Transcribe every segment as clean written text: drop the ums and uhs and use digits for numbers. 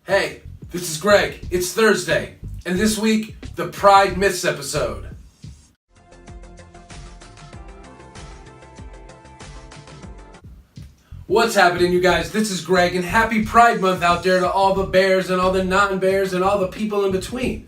Hey, this is Greg. It's Thursday, and this week, the Pride Myths episode. What's happening, you guys? This is Greg, and happy Pride Month out there to all the bears and all the non-bears and all the people in between.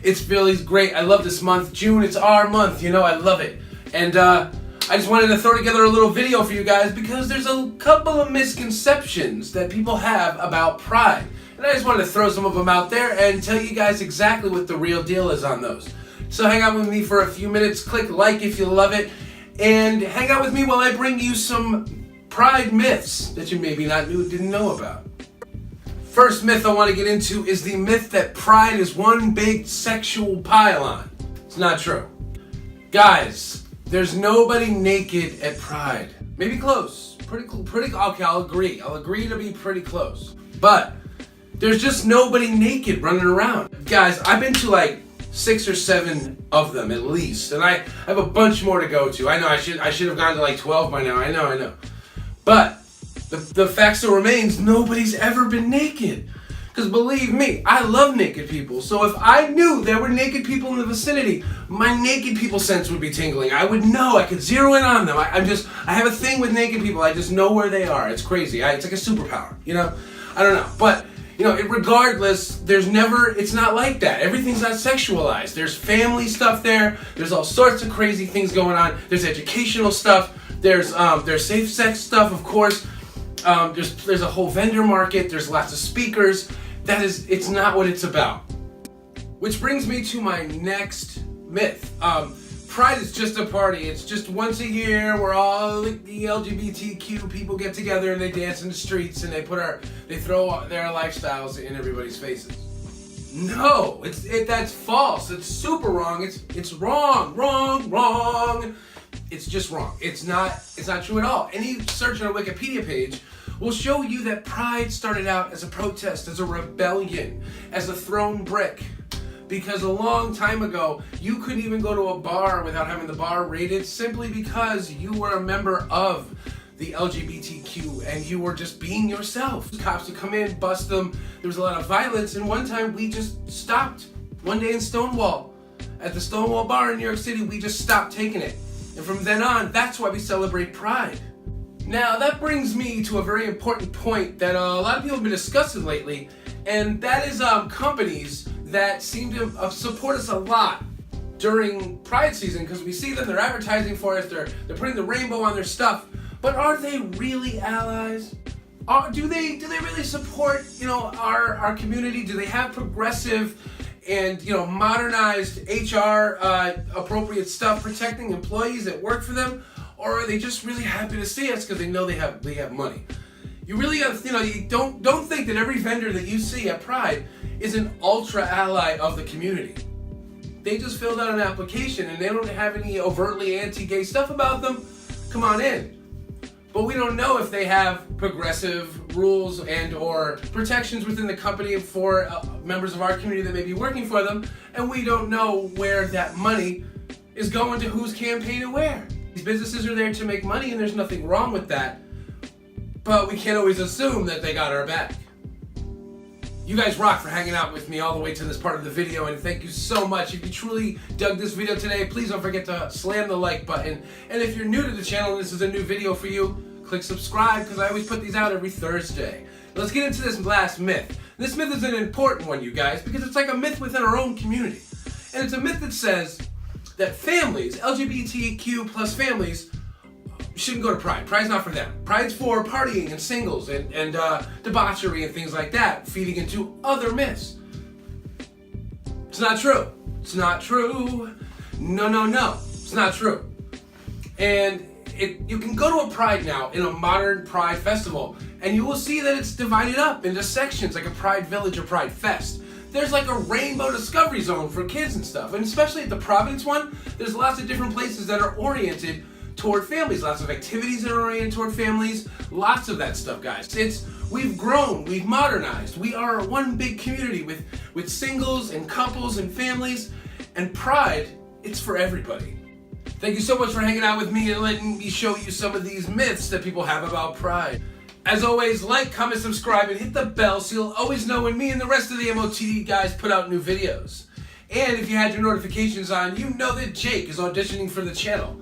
It's really great. I love this month. June, it's our month. I love it. And I just wanted to throw together a little video for you guys because there's a couple of misconceptions that people have about Pride. And I just wanted to throw some of them out there and tell you guys exactly what the real deal is on those. So hang out with me for a few minutes. Click like if you love it. And hang out with me while I bring you some Pride myths that you maybe didn't know about. First myth I want to get into is the myth that Pride is one big sexual pile-on. It's not true. Guys, there's nobody naked at Pride. Maybe close. Pretty. Okay, I'll agree. I'll agree to be pretty close. But there's just nobody naked running around. Guys, I've been to like 6 or 7 of them at least, and I have a bunch more to go to. I know I should have gone to like 12 by now. I know. But the fact still remains, nobody's ever been naked. Because believe me, I love naked people. So if I knew there were naked people in the vicinity, my naked people sense would be tingling. I would know. I could zero in on them. I have a thing with naked people. I just know where they are. It's crazy. It's like a superpower. I don't know. But regardless, it's not like that. Everything's not sexualized. There's family stuff there. There's all sorts of crazy things going on. There's educational stuff. There's safe sex stuff, of course. There's a whole vendor market. There's lots of speakers. It's not what it's about. Which brings me to my next myth. Pride is just a party. It's just once a year where all the LGBTQ people get together and they dance in the streets and they throw their lifestyles in everybody's faces. No, that's false. It's super wrong. It's wrong. It's just wrong. It's not true at all. Any search on a Wikipedia page will show you that Pride started out as a protest, as a rebellion, as a thrown brick. Because a long time ago, you couldn't even go to a bar without having the bar raided simply because you were a member of the LGBTQ and you were just being yourself. Cops would come in, bust them. There was a lot of violence, and one time we just stopped. One day in Stonewall, at the Stonewall bar in New York City, we just stopped taking it. And from then on, that's why we celebrate Pride. Now, that brings me to a very important point that a lot of people have been discussing lately, and that is companies that seem to support us a lot during Pride season, because we see them, they're advertising for us, they're putting the rainbow on their stuff, but are they really allies? Do they really support our community? Do they have progressive and modernized HR appropriate stuff protecting employees that work for them, or are they just really happy to see us because they know they have money? You really got you don't think that every vendor that you see at Pride is an ultra ally of the community. They just filled out an application and they don't have any overtly anti-gay stuff about them. Come on in. But we don't know if they have progressive rules and or protections within the company for members of our community that may be working for them, and we don't know where that money is going to whose campaign and where. These businesses are there to make money, and there's nothing wrong with that, but we can't always assume that they got our back. You guys rock for hanging out with me all the way to this part of the video, and thank you so much. If you truly dug this video today, please don't forget to slam the like button. And if you're new to the channel and this is a new video for you, click subscribe, because I always put these out every Thursday. Let's get into this last myth. This myth is an important one, you guys, because it's like a myth within our own community. And it's a myth that says that families, LGBTQ plus families, shouldn't go to Pride. Pride's not for them. Pride's for partying and singles and debauchery and things like that, feeding into other myths. It's not true. It's not true. No. It's not true. And you can go to a Pride now in a modern Pride festival, and you will see that it's divided up into sections, like a Pride Village or Pride Fest. There's like a rainbow discovery zone for kids and stuff, and especially at the Providence one, there's lots of different places that are oriented toward families, lots of activities that are oriented toward families, lots of that stuff, guys. We've grown, we've modernized, we are one big community with singles and couples and families, and Pride, it's for everybody. Thank you so much for hanging out with me and letting me show you some of these myths that people have about Pride. As always, like, comment, subscribe, and hit the bell so you'll always know when me and the rest of the MOTD guys put out new videos. And if you had your notifications on, you know that Jake is auditioning for the channel.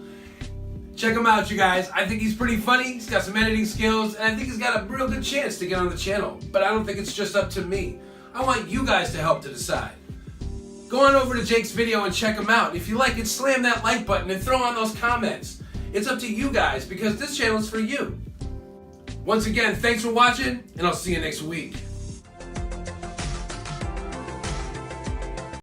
Check him out, you guys. I think he's pretty funny, he's got some editing skills, and I think he's got a real good chance to get on the channel. But I don't think it's just up to me. I want you guys to help to decide. Go on over to Jake's video and check him out. If you like it, slam that like button and throw on those comments. It's up to you guys because this channel is for you. Once again, thanks for watching, and I'll see you next week.